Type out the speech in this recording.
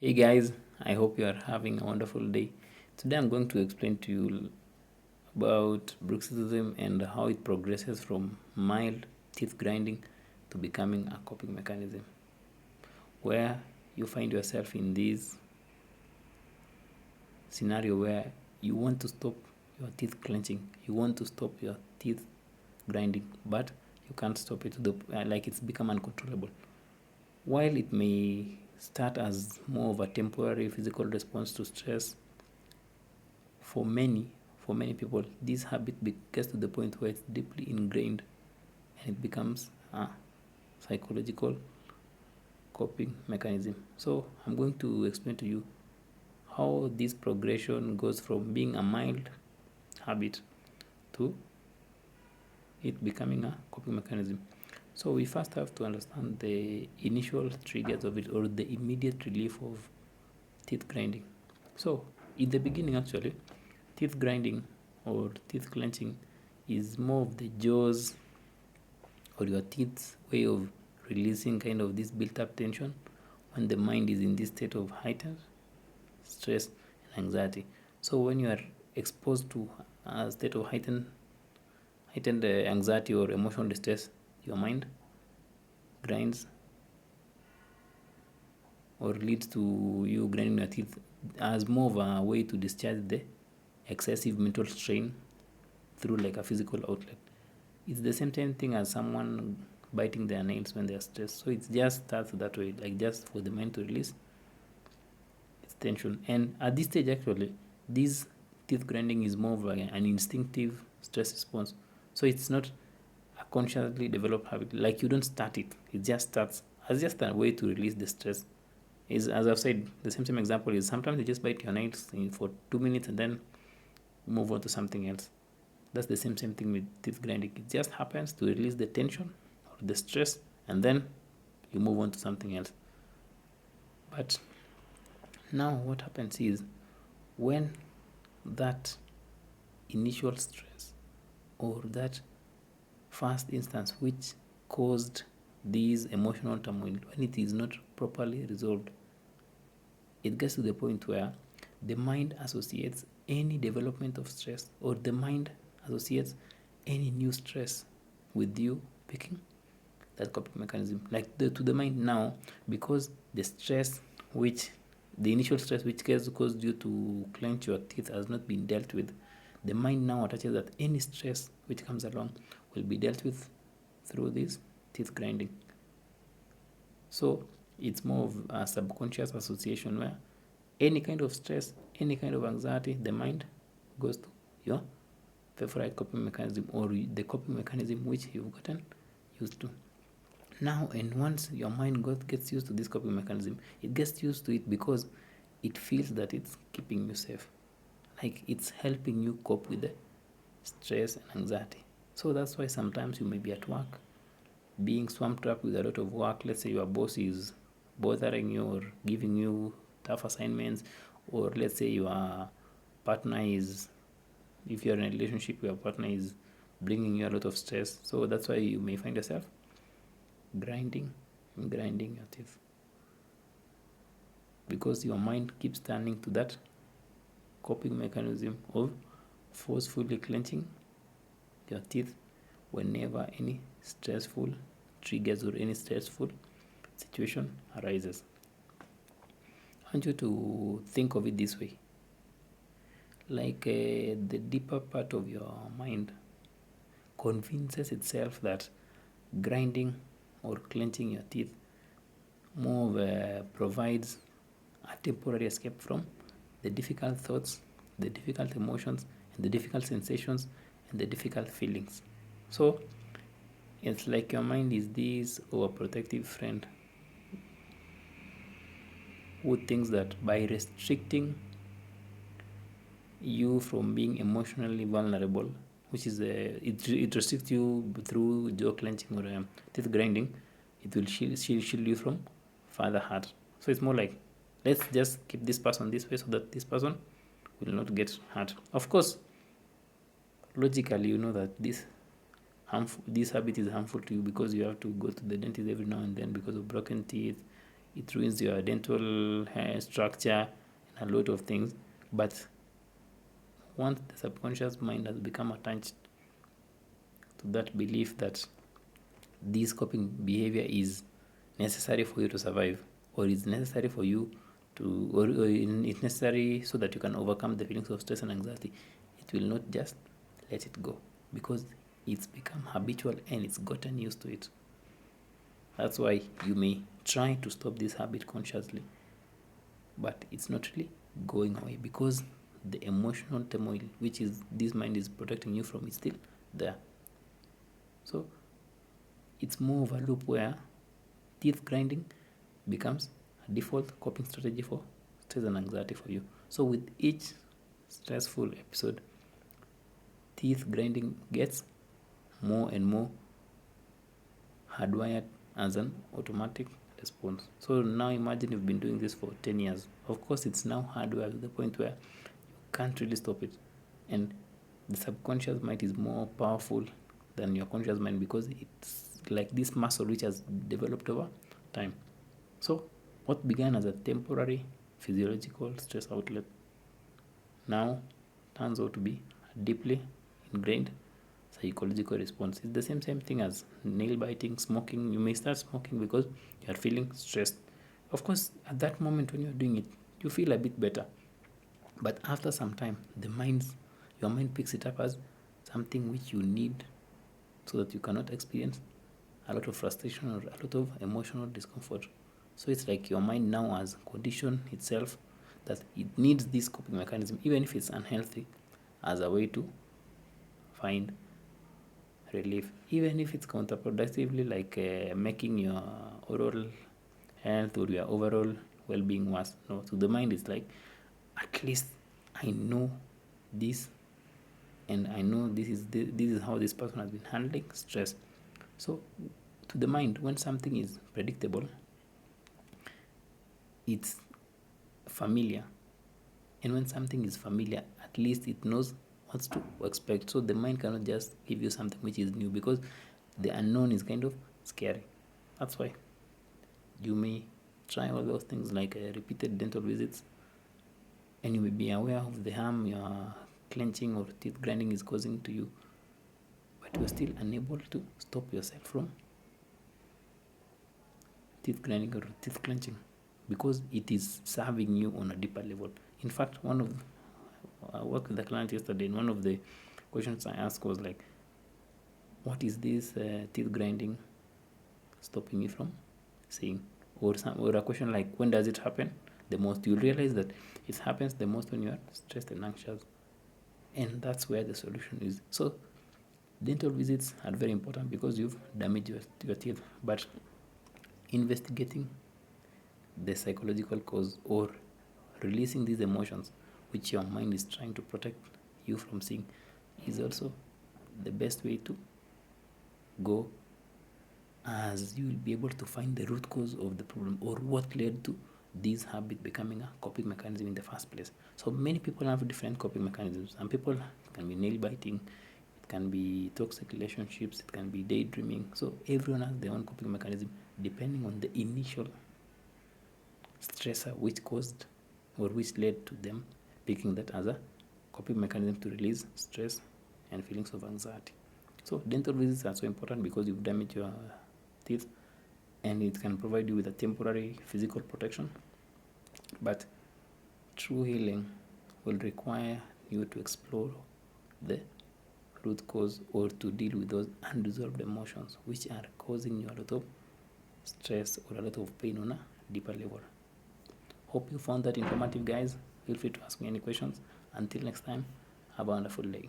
Hey guys, I hope you are having a wonderful day. Today I'm going to explain to you about Bruxism and how it progresses from mild teeth grinding to becoming a coping mechanism, where you find yourself in this scenario where you want to stop your teeth clenching, you want to stop your teeth grinding, but you can't stop it like it's become uncontrollable. While it may start as more of a temporary physical response to stress, for many for many people this habit gets to the point where it's deeply ingrained and it becomes a psychological coping mechanism. So I'm going to explain to you how this progression goes from being a mild habit to it becoming a coping mechanism. So we first have to understand the initial triggers of it, or the immediate relief of teeth grinding. So in the beginning, actually, teeth grinding or teeth clenching is more of the jaws or your teeth's way of releasing kind of this built up tension when the mind is in this state of heightened stress and anxiety. So when you are exposed to a state of heightened anxiety or emotional distress, your mind grinds or leads to you grinding your teeth as more of a way to discharge the excessive mental strain through like a physical outlet. It's the same thing as someone biting their nails when they're stressed. So it just starts that way, like just for the mind to release its tension. And at this stage, actually, this teeth grinding is more of an instinctive stress response. So it's not a consciously developed habit. Like you don't start it; it just starts as just a way to release the stress. Is, as I've said, the same example is sometimes you just bite your nails for 2 minutes and then move on to something else. That's the same thing with teeth grinding. It just happens to release the tension or the stress, and then you move on to something else. But now what happens is when that initial stress or that first instance which caused these emotional turmoil, when it is not properly resolved, it gets to the point where the mind associates any development of stress, or the mind associates any new stress with you picking that coping mechanism. Like to the mind now, because the stress which the initial stress which caused you to clench your teeth has not been dealt with, the mind now attaches that any stress which comes along will be dealt with through this teeth grinding. So it's more of a subconscious association where any kind of stress, any kind of anxiety, the mind goes to your favorite coping mechanism, or the coping mechanism which you've gotten used to. Now, and once your mind gets used to this coping mechanism, it gets used to it because it feels that it's keeping you safe. Like it's helping you cope with the stress and anxiety. So that's why sometimes you may be at work, being swamped up with a lot of work. Let's say your boss is bothering you or giving you tough assignments, or let's say your partner is, if you're in a relationship, your partner is bringing you a lot of stress. So that's why you may find yourself grinding your teeth, because your mind keeps turning to that coping mechanism of forcefully clenching your teeth whenever any stressful triggers or any stressful situation arises. I want you to think of it this way, like the deeper part of your mind convinces itself that grinding or clenching your teeth more of provides a temporary escape from the difficult thoughts, the difficult emotions, and the difficult sensations, and the difficult feelings. So it's like your mind is this overprotective friend who thinks that by restricting you from being emotionally vulnerable, which is it restricts you through jaw clenching or teeth grinding, it will shield you from further hurt. So it's more like, let's just keep this person this way so that this person will not get hurt. Of course, logically, you know that this habit is harmful to you because you have to go to the dentist every now and then because of broken teeth. it ruins your dental hair structure and a lot of things. But once the subconscious mind has become attached to that belief that this coping behavior is necessary for you to survive, or is necessary for you to, or it's necessary so that you can overcome the feelings of stress and anxiety, it will not just let it go, because it's become habitual and it's gotten used to it. That's why you may try to stop this habit consciously, but it's not really going away, because the emotional turmoil which is this mind is protecting you from is still there. So it's more of a loop where teeth grinding becomes a default coping strategy for stress and anxiety for you. So with each stressful episode, teeth grinding gets more and more hardwired as an automatic response. So now imagine you've been doing this for 10 years. Of course, it's now hardwired to the point where you can't really stop it. And the subconscious mind is more powerful than your conscious mind, because it's like this muscle which has developed over time. So what began as a temporary physiological stress outlet now turns out to be a deeply ingrained psychological response. It's the same thing as nail biting, smoking. You may start smoking because you are feeling stressed. Of course, at that moment when you're doing it, you feel a bit better. But after some time, your mind picks it up as something which you need, so that you cannot experience a lot of frustration or a lot of emotional discomfort. So it's like your mind now has conditioned itself that it needs this coping mechanism, even if it's unhealthy, as a way to find relief, even if it's counterproductively, like making your oral health or your overall well-being worse. No, to the mind it's like, at least I know this, and I know this is how this person has been handling stress. So to the mind, when something is predictable, it's familiar, and when something is familiar, at least it knows what to expect. So the mind cannot just give you something which is new, because the unknown is kind of scary. That's why you may try all those things, like repeated dental visits, and you may be aware of the harm your clenching or teeth grinding is causing to you, but you're still unable to stop yourself from teeth grinding or teeth clenching, because it is serving you on a deeper level. In fact, I worked with a client yesterday, and one of the questions I asked was like, what is this teeth grinding stopping me from seeing? Or a question like, when does it happen the most? You'll realize that it happens the most when you are stressed and anxious, and that's where the solution is. So dental visits are very important, because you've damaged your teeth, but investigating the psychological cause, or releasing these emotions which your mind is trying to protect you from seeing, is also the best way to go, as you will be able to find the root cause of the problem, or what led to this habit becoming a coping mechanism in the first place. So many people have different coping mechanisms. Some people, it can be nail biting, it can be toxic relationships, it can be daydreaming. So everyone has their own coping mechanism, depending on the initial stressor which caused, or which led to them picking that as a coping mechanism to release stress and feelings of anxiety. So dental visits are so important, because you've damaged your teeth, and it can provide you with a temporary physical protection, but true healing will require you to explore the root cause, or to deal with those unresolved emotions which are causing you a lot of stress or a lot of pain on a deeper level. Hope you found that informative, guys. Feel free to ask me any questions. Until next time, have a wonderful day.